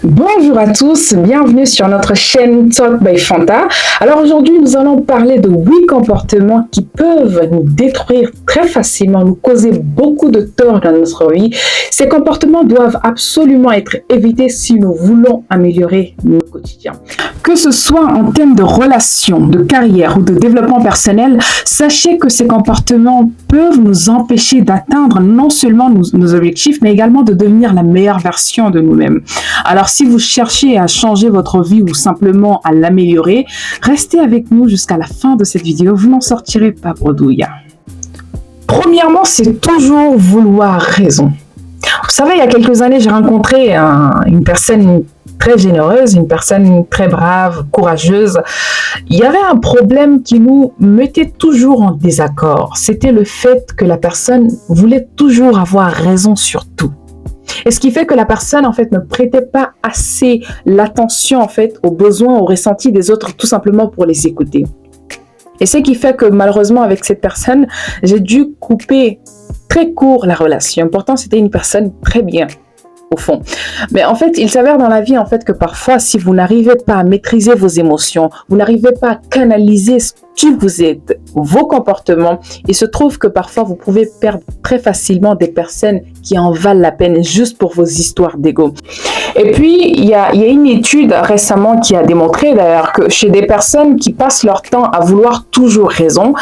Bonjour à tous, bienvenue sur notre chaîne Talk by Fanta. Alors aujourd'hui, nous allons parler de 8 comportements qui peuvent nous détruire très facilement, nous causer beaucoup de tort dans notre vie. Ces comportements doivent absolument être évités si nous voulons améliorer notre quotidien. Que ce soit en termes de relations, de carrière ou de développement personnel, sachez que ces comportements peuvent nous empêcher d'atteindre non seulement nos objectifs, mais également de devenir la meilleure version de nous-mêmes. Alors, si vous cherchez à changer votre vie ou simplement à l'améliorer, restez avec nous jusqu'à la fin de cette vidéo, vous n'en sortirez pas bredouille. Premièrement, c'est toujours vouloir raison. Vous savez, il y a quelques années, j'ai rencontré une personne très généreuse, une personne très brave, courageuse. Il y avait un problème qui nous mettait toujours en désaccord. C'était le fait que la personne voulait toujours avoir raison sur tout. Et ce qui fait que la personne, en fait, ne prêtait pas assez l'attention, en fait, aux besoins, aux ressentis des autres, tout simplement pour les écouter. Et ce qui fait que, malheureusement, avec cette personne, j'ai dû couper très court la relation. Pourtant, c'était une personne très bien, au fond. Mais en fait, il s'avère dans la vie, en fait, que parfois, si vous n'arrivez pas à maîtriser vos émotions, vous n'arrivez pas à canaliser ce qui vous êtes, vos comportements, il se trouve que parfois, vous pouvez perdre très facilement des personnes qui en valent la peine juste pour vos histoires d'ego. Et puis, il y a une étude récemment qui a démontré d'ailleurs que chez des personnes qui passent leur temps à vouloir toujours raison,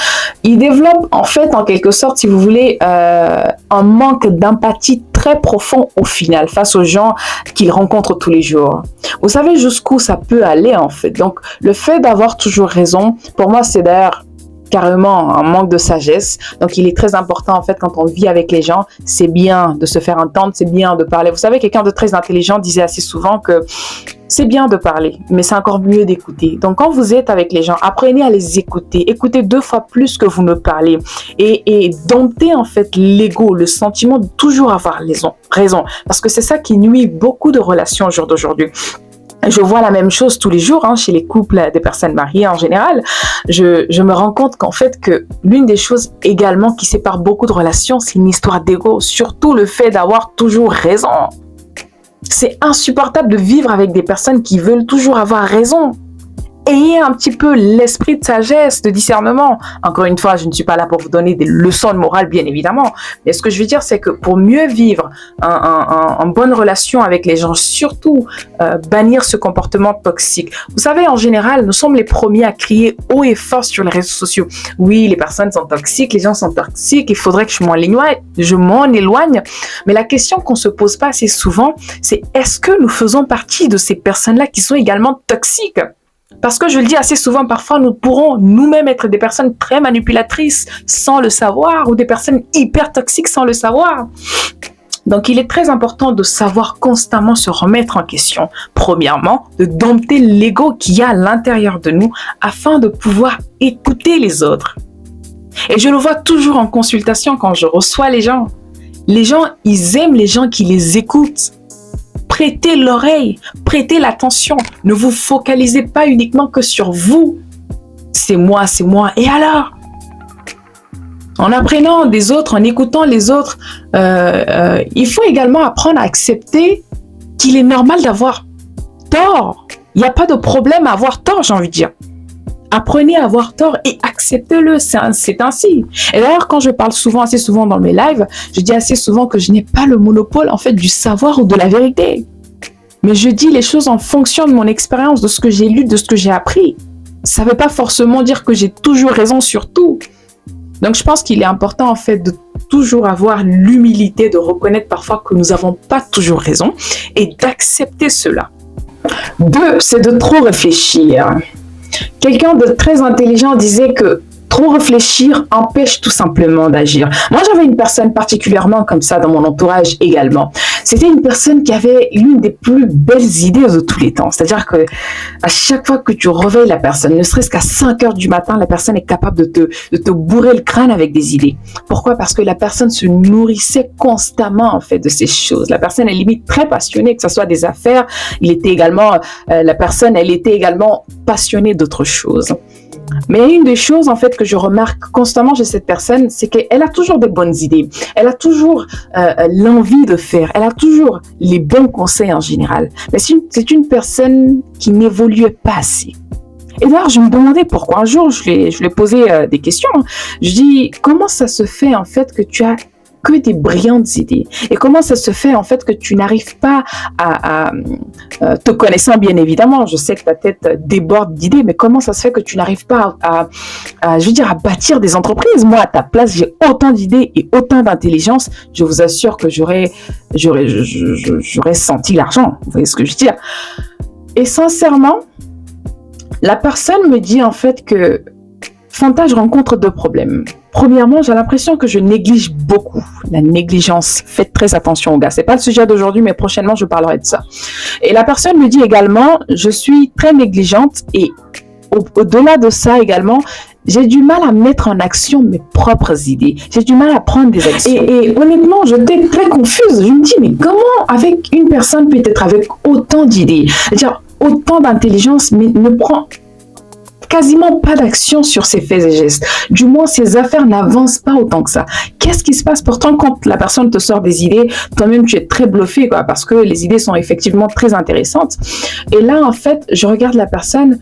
ils développent en fait, en quelque sorte, si vous voulez, un manque d'empathie très profond au final face aux gens qu'ils rencontrent tous les jours. Vous savez jusqu'où ça peut aller en fait. Donc, le fait d'avoir toujours raison, pour moi, c'est d'ailleurs carrément un manque de sagesse. Donc, il est très important, en fait, quand on vit avec les gens, c'est bien de se faire entendre, c'est bien de parler. Vous savez, quelqu'un de très intelligent disait assez souvent que c'est bien de parler, mais c'est encore mieux d'écouter. Donc, quand vous êtes avec les gens, apprenez à les écouter. Écoutez 2 fois plus que vous ne parlez. Et domptez, en fait, l'ego, le sentiment de toujours avoir raison. Parce que c'est ça qui nuit beaucoup de relations au jour d'aujourd'hui. Je vois la même chose tous les jours chez les couples des personnes mariées en général. Je me rends compte qu'en fait que l'une des choses également qui sépare beaucoup de relations, c'est une histoire d'ego. Surtout le fait d'avoir toujours raison. C'est insupportable de vivre avec des personnes qui veulent toujours avoir raison. Ayez un petit peu l'esprit de sagesse, de discernement. Encore une fois, je ne suis pas là pour vous donner des leçons de morale, bien évidemment. Mais ce que je veux dire, c'est que pour mieux vivre en bonne relation avec les gens, surtout bannir ce comportement toxique. Vous savez, en général, nous sommes les premiers à crier haut et fort sur les réseaux sociaux. Oui, les personnes sont toxiques, les gens sont toxiques, il faudrait que je m'en éloigne. Mais la question qu'on se pose pas assez souvent, c'est est-ce que nous faisons partie de ces personnes-là qui sont également toxiques ? Parce que je le dis assez souvent, parfois nous pourrons nous-mêmes être des personnes très manipulatrices sans le savoir ou des personnes hyper toxiques sans le savoir. Donc il est très important de savoir constamment se remettre en question. Premièrement, de dompter l'ego qu'il y a à l'intérieur de nous afin de pouvoir écouter les autres. Et je le vois toujours en consultation quand je reçois les gens. Les gens, ils aiment les gens qui les écoutent. Prêtez l'oreille, prêtez l'attention. Ne vous focalisez pas uniquement que sur vous. C'est moi. Et alors ? En apprenant des autres, en écoutant les autres, il faut également apprendre à accepter qu'il est normal d'avoir tort. Il n'y a pas de problème à avoir tort, j'ai envie de dire. Apprenez à avoir tort et acceptez-le, c'est ainsi. Et d'ailleurs, quand je parle assez souvent dans mes lives, je dis assez souvent que je n'ai pas le monopole en fait du savoir ou de la vérité. Mais je dis les choses en fonction de mon expérience, de ce que j'ai lu, de ce que j'ai appris. Ça ne veut pas forcément dire que j'ai toujours raison sur tout. Donc je pense qu'il est important en fait de toujours avoir l'humilité de reconnaître parfois que nous n'avons pas toujours raison et d'accepter cela. 2, c'est de trop réfléchir. Quelqu'un de très intelligent disait que trop réfléchir empêche tout simplement d'agir. Moi, j'avais une personne particulièrement comme ça dans mon entourage également. C'était une personne qui avait l'une des plus belles idées de tous les temps. C'est-à-dire que à chaque fois que tu réveilles la personne, ne serait-ce qu'à 5 heures du matin, la personne est capable de te bourrer le crâne avec des idées. Pourquoi ? Parce que la personne se nourrissait constamment en fait de ces choses. La personne est limite très passionnée, que ce soit des affaires. La personne était également passionnée d'autres choses. Mais une des choses en fait que je remarque constamment chez cette personne, c'est qu'elle a toujours des bonnes idées. Elle a toujours l'envie de faire. Elle a a toujours les bons conseils en général. Mais c'est une personne qui n'évolue pas assez. Et d'ailleurs, je me demandais pourquoi. Un jour, je lui ai posé des questions. Je dis, comment ça se fait en fait que tu as que des brillantes idées? Et comment ça se fait en fait que tu n'arrives pas à te connaissant bien évidemment, je sais que ta tête déborde d'idées, mais comment ça se fait que tu n'arrives pas à bâtir des entreprises? Moi, à ta place, j'ai autant d'idées et autant d'intelligence. Je vous assure que j'aurais senti l'argent. Vous voyez ce que je veux dire? Et sincèrement, la personne me dit en fait que Fanta, je rencontre deux problèmes. Premièrement, j'ai l'impression que je néglige beaucoup. La négligence. Faites très attention, gars. C'est pas le sujet d'aujourd'hui, mais prochainement, je parlerai de ça. Et la personne me dit également, je suis très négligente et au-delà de ça également, j'ai du mal à mettre en action mes propres idées. J'ai du mal à prendre des actions. Et honnêtement, j'étais très confuse. Je me dis, mais comment avec une personne peut-être avec autant d'idées, c'est-à-dire autant d'intelligence, mais ne prend quasiment pas d'action sur ses faits et gestes. Du moins, ses affaires n'avancent pas autant que ça. Qu'est-ce qui se passe? Pourtant, quand la personne te sort des idées, toi-même, tu es très bluffé, quoi, parce que les idées sont effectivement très intéressantes. Et là, en fait, je regarde la personne,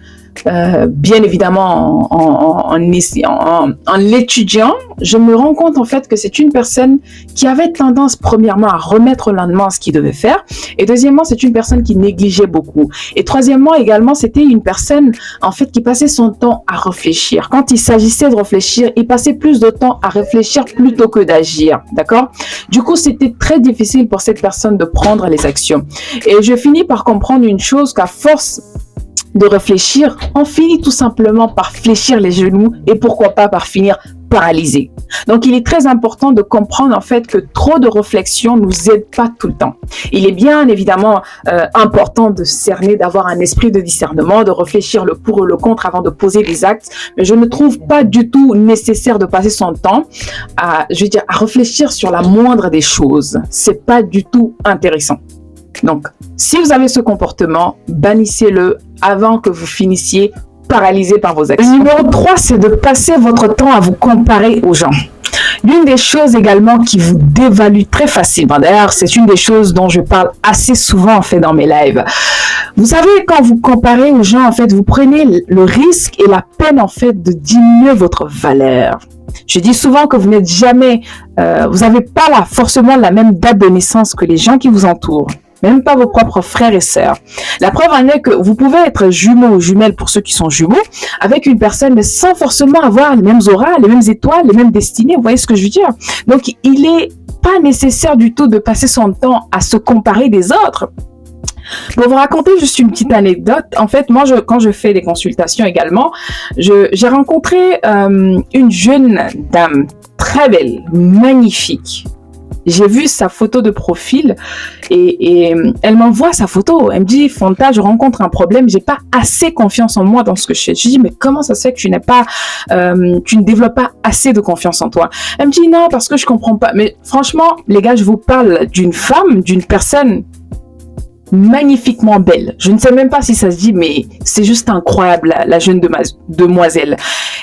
bien évidemment, en l'étudiant, je me rends compte, en fait, que c'est une personne qui avait tendance, premièrement, à remettre au lendemain ce qu'il devait faire. Et deuxièmement, c'est une personne qui négligeait beaucoup. Et troisièmement, également, c'était une personne, en fait, qui passait son temps à réfléchir. Quand il s'agissait de réfléchir, il passait plus de temps à réfléchir plutôt que d'agir. D'accord? Du coup, c'était très difficile pour cette personne de prendre les actions. Et je finis par comprendre une chose, qu'à force de réfléchir, on finit tout simplement par fléchir les genoux et pourquoi pas par finir paralysé. Donc, il est très important de comprendre en fait que trop de réflexion nous aide pas tout le temps. Il est bien évidemment important de cerner, d'avoir un esprit de discernement, de réfléchir le pour et le contre avant de poser des actes. Mais je ne trouve pas du tout nécessaire de passer son temps à réfléchir sur la moindre des choses. C'est pas du tout intéressant. Donc, si vous avez ce comportement, bannissez-le avant que vous finissiez paralysé par vos actions. Le numéro 3, c'est de passer votre temps à vous comparer aux gens. L'une des choses également qui vous dévalue très facilement, d'ailleurs, c'est une des choses dont je parle assez souvent en fait dans mes lives. Vous savez, quand vous comparez aux gens, en fait, vous prenez le risque et la peine en fait de diminuer votre valeur. Je dis souvent que vous n'êtes jamais, vous n'avez pas forcément la même date de naissance que les gens qui vous entourent. Même pas vos propres frères et sœurs. La preuve en est que vous pouvez être jumeaux ou jumelles pour ceux qui sont jumeaux avec une personne, mais sans forcément avoir les mêmes auras, les mêmes étoiles, les mêmes destinées. Vous voyez ce que je veux dire? Donc, il est pas nécessaire du tout de passer son temps à se comparer des autres. Pour vous raconter juste une petite anecdote, en fait, moi, quand je fais des consultations également, j'ai rencontré une jeune dame très belle, magnifique. J'ai vu sa photo de profil et elle m'envoie sa photo. Elle me dit, Fanta, je rencontre un problème, j'ai pas assez confiance en moi dans ce que je fais. Je dis, mais comment ça se fait que tu ne développes pas assez de confiance en toi? Elle me dit, non, parce que je comprends pas. Mais franchement, les gars, je vous parle d'une femme, d'une personne magnifiquement belle. Je ne sais même pas si ça se dit, mais c'est juste incroyable, la jeune demoiselle.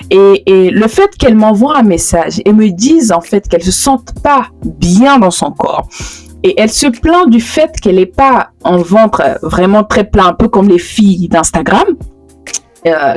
Et le fait qu'elle m'envoie un message et me dise en fait qu'elle se sente pas bien dans son corps, et elle se plaint du fait qu'elle n'est pas en ventre vraiment très plein, un peu comme les filles d'Instagram,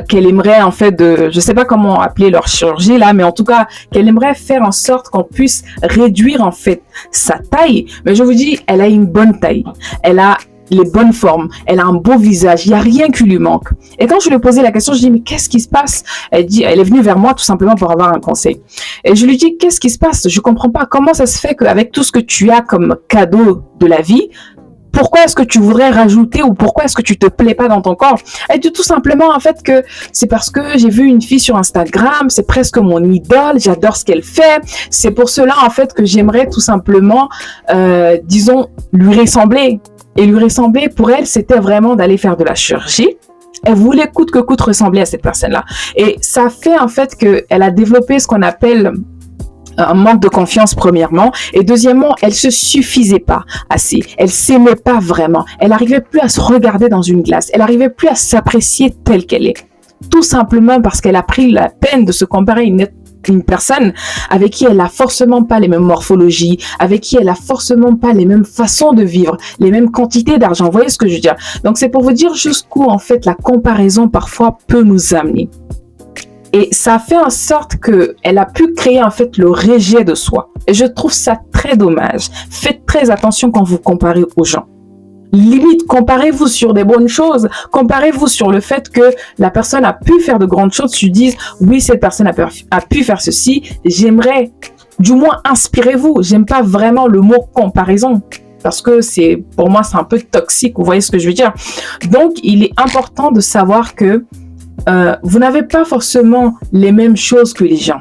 qu'elle aimerait en fait je sais pas comment appeler leur chirurgie là, mais en tout cas qu'elle aimerait faire en sorte qu'on puisse réduire en fait sa taille. Mais je vous dis, elle a une bonne taille, elle a les bonnes formes, elle a un beau visage, il n'y a rien qui lui manque. Et quand je lui ai posé la question, je dis, mais qu'est-ce qui se passe? Elle est venue vers moi tout simplement pour avoir un conseil. Et je lui dis, qu'est-ce qui se passe? Je comprends pas, comment ça se fait qu'avec tout ce que tu as comme cadeau de la vie, pourquoi est-ce que tu voudrais rajouter ou pourquoi est-ce que tu te plais pas dans ton corps? Elle dit tout simplement en fait que c'est parce que j'ai vu une fille sur Instagram, c'est presque mon idole, j'adore ce qu'elle fait, c'est pour cela en fait que j'aimerais tout simplement, disons, lui ressembler. Et lui ressembler, pour elle, c'était vraiment d'aller faire de la chirurgie. Elle voulait coûte que coûte ressembler à cette personne-là. Et ça fait en fait qu'elle a développé ce qu'on appelle un manque de confiance premièrement, et deuxièmement, elle se suffisait pas assez, elle s'aimait pas vraiment, elle arrivait plus à se regarder dans une glace, elle arrivait plus à s'apprécier telle qu'elle est, tout simplement parce qu'elle a pris la peine de se comparer à une une personne avec qui elle a forcément pas les mêmes morphologies, avec qui elle a forcément pas les mêmes façons de vivre, les mêmes quantités d'argent. Vous voyez ce que je veux dire? Donc, c'est pour vous dire jusqu'où, en fait, la comparaison parfois peut nous amener. Et ça a fait en sorte qu'elle a pu créer, en fait, le rejet de soi. Et je trouve ça très dommage. Faites très attention quand vous comparez aux gens. Limite, comparez-vous sur des bonnes choses. Comparez-vous sur le fait que la personne a pu faire de grandes choses. Tu dis, oui, cette personne a pu faire ceci. J'aimerais, du moins, inspirez-vous. J'aime pas vraiment le mot comparaison. Parce que pour moi, c'est un peu toxique. Vous voyez ce que je veux dire? Donc, il est important de savoir que vous n'avez pas forcément les mêmes choses que les gens.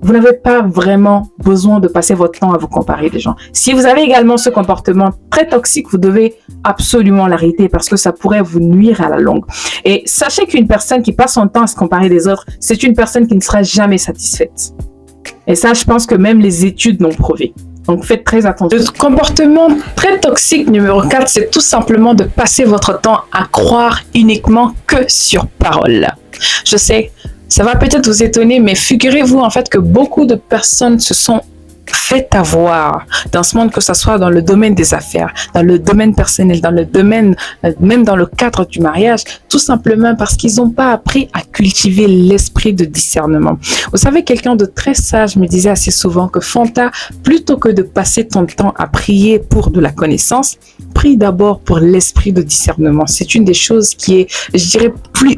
Vous n'avez pas vraiment besoin de passer votre temps à vous comparer les gens. Si vous avez également ce comportement très toxique, vous devez absolument l'arrêter parce que ça pourrait vous nuire à la longue. Et sachez qu'une personne qui passe son temps à se comparer des autres, c'est une personne qui ne sera jamais satisfaite. Et ça, je pense que même les études l'ont prouvé. Donc, faites très attention. Le comportement très toxique numéro 4, c'est tout simplement de passer votre temps à croire uniquement que sur parole. Je sais, ça va peut-être vous étonner, mais figurez-vous en fait que beaucoup de personnes se sont fait avoir dans ce monde, que ce soit dans le domaine des affaires, dans le domaine personnel, dans le domaine, même dans le cadre du mariage, tout simplement parce qu'ils n'ont pas appris à cultiver l'esprit de discernement. Vous savez, quelqu'un de très sage me disait assez souvent que Fanta, plutôt que de passer ton temps à prier pour de la connaissance, prie d'abord pour l'esprit de discernement. C'est une des choses qui est, je dirais,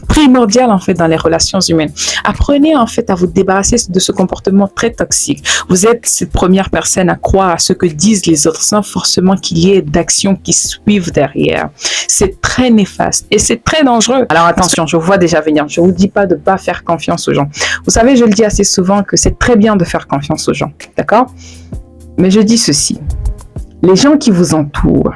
primordiale en fait dans les relations humaines. Apprenez en fait à vous débarrasser de ce comportement très toxique. Vous êtes cette première personne à croire à ce que disent les autres sans forcément qu'il y ait d'actions qui suivent derrière. C'est très néfaste et c'est très dangereux. Alors attention, je vous vois déjà venir. Je vous dis pas de pas faire confiance aux gens. Vous savez, je le dis assez souvent que c'est très bien de faire confiance aux gens. D'accord? Mais je dis ceci. Les gens qui vous entourent,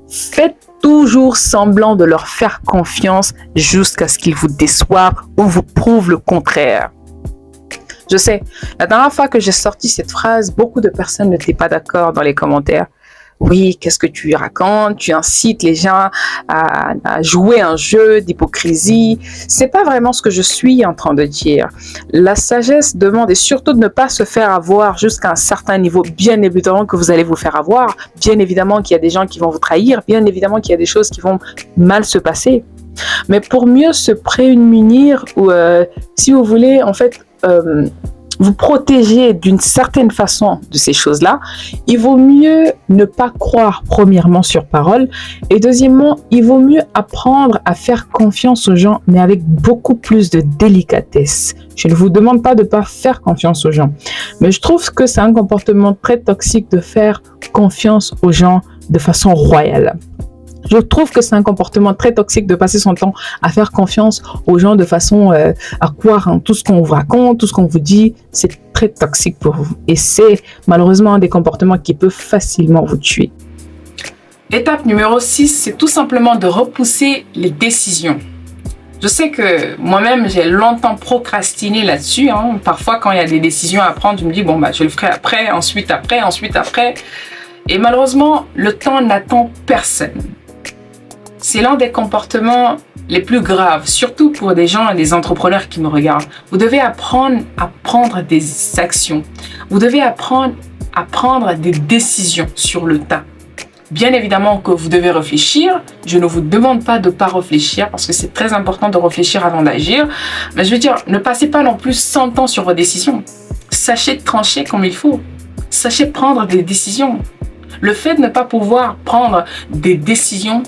faites toujours semblant de leur faire confiance jusqu'à ce qu'ils vous déçoivent ou vous prouvent le contraire. Je sais, la dernière fois que j'ai sorti cette phrase, beaucoup de personnes n'étaient pas d'accord dans les commentaires. Oui, qu'est-ce que tu racontes? Tu incites les gens à jouer un jeu d'hypocrisie. C'est pas vraiment ce que je suis en train de dire. La sagesse demande et surtout de ne pas se faire avoir jusqu'à un certain niveau. Bien évidemment que vous allez vous faire avoir. Bien évidemment qu'il y a des gens qui vont vous trahir. Bien évidemment qu'il y a des choses qui vont mal se passer. Mais pour mieux se prémunir ou si vous voulez, en fait, vous protéger d'une certaine façon de ces choses-là, il vaut mieux ne pas croire premièrement sur parole et deuxièmement, il vaut mieux apprendre à faire confiance aux gens mais avec beaucoup plus de délicatesse. Je ne vous demande pas de ne pas faire confiance aux gens, mais je trouve que c'est un comportement très toxique de faire confiance aux gens de façon royale. Je trouve que c'est un comportement très toxique de passer son temps à faire confiance aux gens de façon à croire en tout ce qu'on vous raconte, tout ce qu'on vous dit. C'est très toxique pour vous. Et c'est malheureusement un des comportements qui peut facilement vous tuer. Étape numéro 6, c'est tout simplement de repousser les décisions. Je sais que moi-même, j'ai longtemps procrastiné là-dessus. Parfois, quand il y a des décisions à prendre, je me dis, bon, je le ferai après, ensuite après. Et malheureusement, le temps n'attend personne. C'est l'un des comportements les plus graves, surtout pour des gens et des entrepreneurs qui me regardent. Vous devez apprendre à prendre des actions. Vous devez apprendre à prendre des décisions sur le tas. Bien évidemment que vous devez réfléchir. Je ne vous demande pas de ne pas réfléchir parce que c'est très important de réfléchir avant d'agir. Mais je veux dire, ne passez pas non plus 100 ans sur vos décisions. Sachez trancher comme il faut. Sachez prendre des décisions. Le fait de ne pas pouvoir prendre des décisions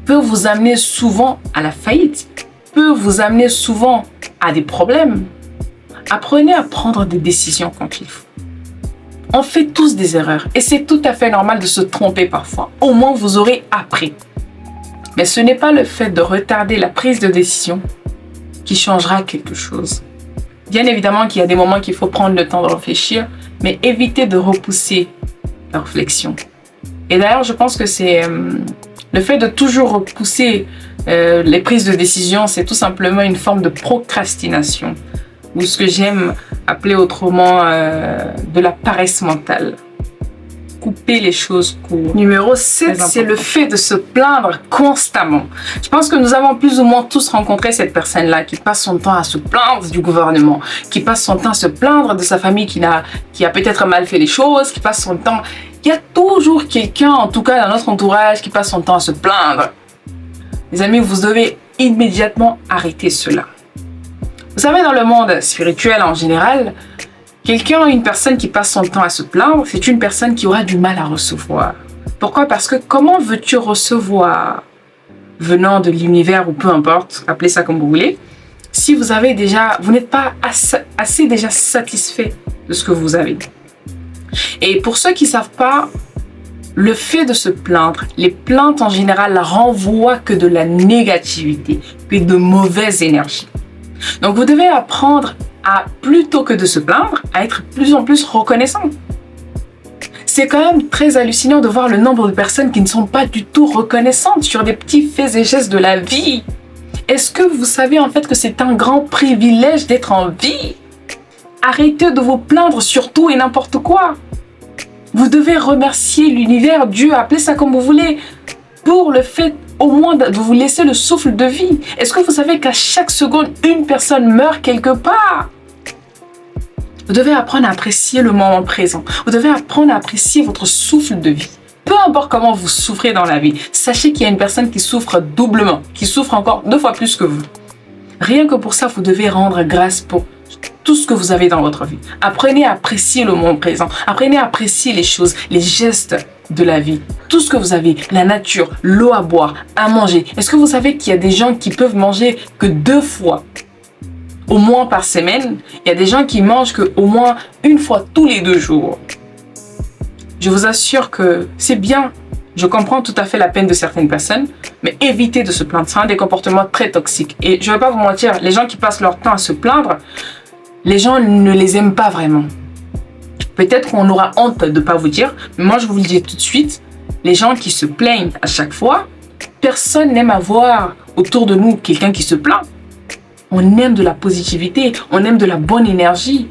peut vous amener souvent à la faillite, peut vous amener souvent à des problèmes. Apprenez à prendre des décisions quand il faut. On fait tous des erreurs et c'est tout à fait normal de se tromper parfois. Au moins, vous aurez appris. Mais ce n'est pas le fait de retarder la prise de décision qui changera quelque chose. Bien évidemment qu'il y a des moments qu'il faut prendre le temps de réfléchir, mais évitez de repousser la réflexion. Et d'ailleurs, je pense que c'est le fait de toujours repousser les prises de décision, c'est tout simplement une forme de procrastination, ou ce que j'aime appeler autrement de la paresse mentale. couper les choses courtes. Numéro 7, c'est le fait de se plaindre constamment. Je pense que nous avons plus ou moins tous rencontré cette personne-là qui passe son temps à se plaindre du gouvernement, qui passe son temps à se plaindre de sa famille qui a peut-être mal fait les choses, qui passe son temps... Il y a toujours quelqu'un, en tout cas dans notre entourage, qui passe son temps à se plaindre. Les amis, vous devez immédiatement arrêter cela. Vous savez, dans le monde spirituel en général, une personne qui passe son temps à se plaindre, c'est une personne qui aura du mal à recevoir. Pourquoi? Parce que comment veux-tu recevoir, venant de l'univers ou peu importe, appelez ça comme vous voulez, si vous n'êtes pas assez déjà satisfait de ce que vous avez. Et pour ceux qui ne savent pas, le fait de se plaindre, les plaintes en général renvoient que de la négativité, que de mauvaises énergies. Donc vous devez apprendre plutôt que de se plaindre, à être de plus en plus reconnaissant. C'est quand même très hallucinant de voir le nombre de personnes qui ne sont pas du tout reconnaissantes sur des petits faits et gestes de la vie. Est-ce que vous savez en fait que c'est un grand privilège d'être en vie? Arrêtez de vous plaindre sur tout et n'importe quoi. Vous devez remercier l'univers, Dieu, appelez ça comme vous voulez, pour le fait au moins de vous laisser le souffle de vie. Est-ce que vous savez qu'à chaque seconde, une personne meurt quelque part? Vous devez apprendre à apprécier le moment présent. Vous devez apprendre à apprécier votre souffle de vie. Peu importe comment vous souffrez dans la vie, sachez qu'il y a une personne qui souffre doublement, qui souffre encore 2 fois plus que vous. Rien que pour ça, vous devez rendre grâce pour tout ce que vous avez dans votre vie. Apprenez à apprécier le moment présent. Apprenez à apprécier les choses, les gestes de la vie. Tout ce que vous avez, la nature, l'eau à boire, à manger. Est-ce que vous savez qu'il y a des gens qui peuvent manger que 2 fois au moins par semaine? Il y a des gens qui mangent que au moins 1 fois tous les 2 jours. Je vous assure que c'est bien. Je comprends tout à fait la peine de certaines personnes, mais évitez de se plaindre. C'est un des comportements très toxiques. Et je ne vais pas vous mentir, les gens qui passent leur temps à se plaindre, les gens ne les aiment pas vraiment. Peut-être qu'on aura honte de ne pas vous dire, mais moi je vous le dis tout de suite, les gens qui se plaignent à chaque fois, personne n'aime avoir autour de nous quelqu'un qui se plaint. On aime de la positivité, on aime de la bonne énergie.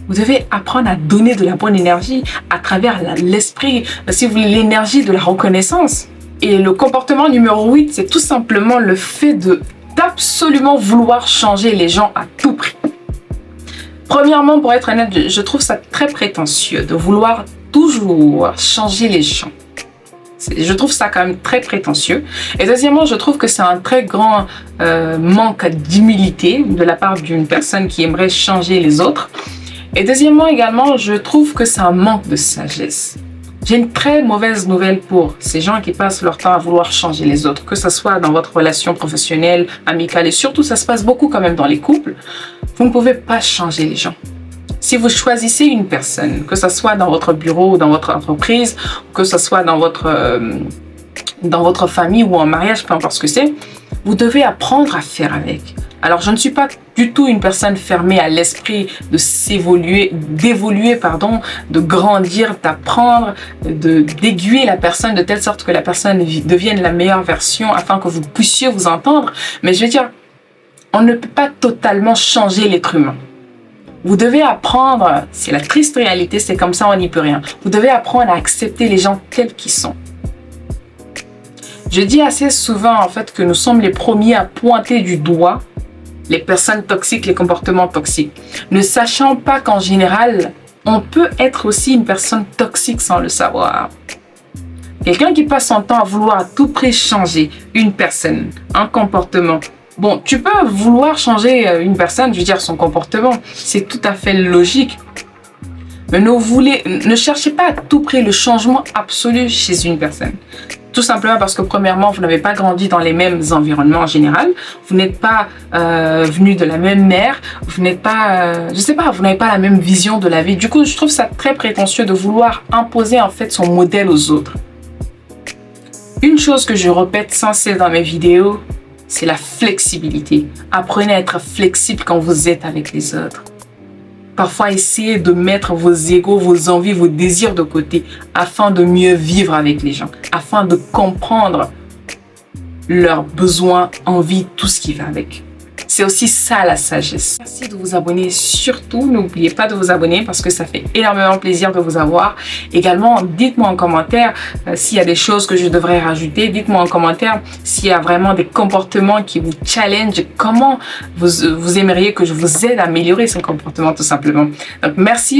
Vous devez apprendre à donner de la bonne énergie à travers l'esprit, si vous voulez, l'énergie de la reconnaissance. Et le comportement numéro 8, c'est tout simplement le fait d'absolument vouloir changer les gens à tout prix. Premièrement, pour être honnête, je trouve ça très prétentieux de vouloir toujours changer les gens. Je trouve ça quand même très prétentieux. Et deuxièmement, je trouve que c'est un très grand manque d'humilité de la part d'une personne qui aimerait changer les autres. Et deuxièmement également, je trouve que c'est un manque de sagesse. J'ai une très mauvaise nouvelle pour ces gens qui passent leur temps à vouloir changer les autres, que ce soit dans votre relation professionnelle, amicale, et surtout ça se passe beaucoup quand même dans les couples. Vous ne pouvez pas changer les gens. Si vous choisissez une personne, que ce soit dans votre bureau ou dans votre entreprise, que ce soit dans votre famille ou en mariage, peu importe ce que c'est, vous devez apprendre à faire avec. Alors, je ne suis pas du tout une personne fermée à l'esprit d'évoluer, de grandir, d'apprendre, d'aiguiller la personne de telle sorte que la personne devienne la meilleure version afin que vous puissiez vous entendre. Mais je veux dire, on ne peut pas totalement changer l'être humain. Vous devez apprendre, c'est la triste réalité, c'est comme ça, on n'y peut rien. Vous devez apprendre à accepter les gens tels qu'ils sont. Je dis assez souvent en fait que nous sommes les premiers à pointer du doigt les personnes toxiques, les comportements toxiques, ne sachant pas qu'en général, on peut être aussi une personne toxique sans le savoir. Quelqu'un qui passe son temps à vouloir à tout prix changer une personne, un comportement. Bon, tu peux vouloir changer une personne, je veux dire son comportement, c'est tout à fait logique. Mais ne cherchez pas à tout prix le changement absolu chez une personne. Tout simplement parce que premièrement, vous n'avez pas grandi dans les mêmes environnements en général. Vous n'êtes pas venu de la même mère. Vous n'êtes pas, vous n'avez pas la même vision de la vie. Du coup, je trouve ça très prétentieux de vouloir imposer en fait son modèle aux autres. Une chose que je répète sans cesse dans mes vidéos, c'est la flexibilité. Apprenez à être flexible quand vous êtes avec les autres. Parfois, essayez de mettre vos égos, vos envies, vos désirs de côté afin de mieux vivre avec les gens, afin de comprendre leurs besoins, envies, tout ce qui va avec. C'est aussi ça la sagesse. Merci de vous abonner. Surtout, n'oubliez pas de vous abonner parce que ça fait énormément plaisir de vous avoir. Également, dites-moi en commentaire s'il y a des choses que je devrais rajouter. Dites-moi en commentaire s'il y a vraiment des comportements qui vous challenge. Comment vous aimeriez que je vous aide à améliorer ce comportement tout simplement. Donc, merci.